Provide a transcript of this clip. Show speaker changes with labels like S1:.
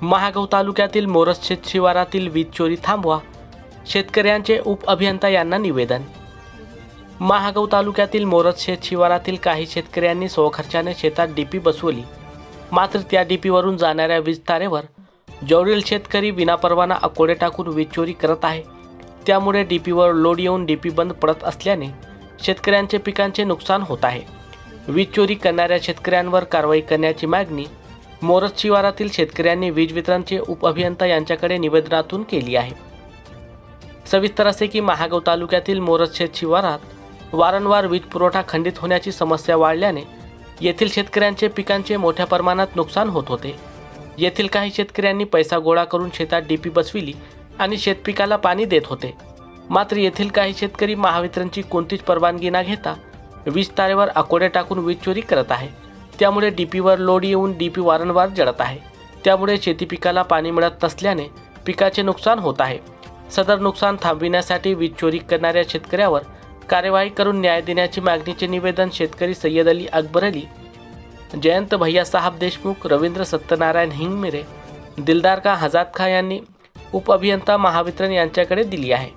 S1: महागाव तालुक्यातील मोरजशेत शिवारातील वीज चोरी थांबवा, शेतकऱ्यांचे उपअभियंता यांना निवेदन। महागाव तालुक्यातील मोरजशेत शिवारातील काही शेतकऱ्यांनी स्वखर्चाने शेतात डीपी बसवली, मात्र त्या डीपीवरून जाणाऱ्या वीज तारेवर जवळील शेतकरी विनापरवाना अकोडे टाकून वीज चोरी करत आहे। त्यामुळे डीपीवर लोड येऊन डीपी बंद पडत असल्याने शेतकऱ्यांचे पिकांचे नुकसान होत आहे। वीज चोरी करणाऱ्या शेतकऱ्यांवर कारवाई करण्याची मागणी मोरज शिवारातील शेतकऱ्यांनी वीज वितरणचे उपअभियंता यांच्याकडे निवेदनातून केली आहे। सविस्तर असे की महागाव तालुक्यातील मोरजशेत शिवारात वारंवार वीज पुरवठा खंडित होण्याची समस्या वाढल्याने येथील शेतकऱ्यांचे पिकांचे मोठ्या प्रमाणात नुकसान होत होते। येथील काही शेतकऱ्यांनी पैसा गोळा करून शेतात डीपी बसविली आणि शेतपिकाला पाणी देत होते, मात्र येथील काही शेतकरी महावितरणची कोणतीच परवानगी न घेता वीज तारेवर अकोडे टाकून वीज चोरी करत आहे। त्यामुळे डीपीवर लोड येऊन डीपी वारंवार जळत आहे। त्यामुळे शेती पिकाला पाणी मिळत नसल्याने पिकाचे नुकसान होत आहे। सदर नुकसान थांबविण्यासाठी वीज चोरी करणाऱ्या शेतकऱ्यावर कार्यवाही करून न्याय देण्याची मागणीचे निवेदन शेतकरी सय्यद अली अकबर अली, जयंत भैया साहब देशमुख, रवींद्र सत्यनारायण हिंगमिरे, दिलदार का हजाद खां यांनी उपअभियंता महावितरण यांच्याकडे दिली आहे।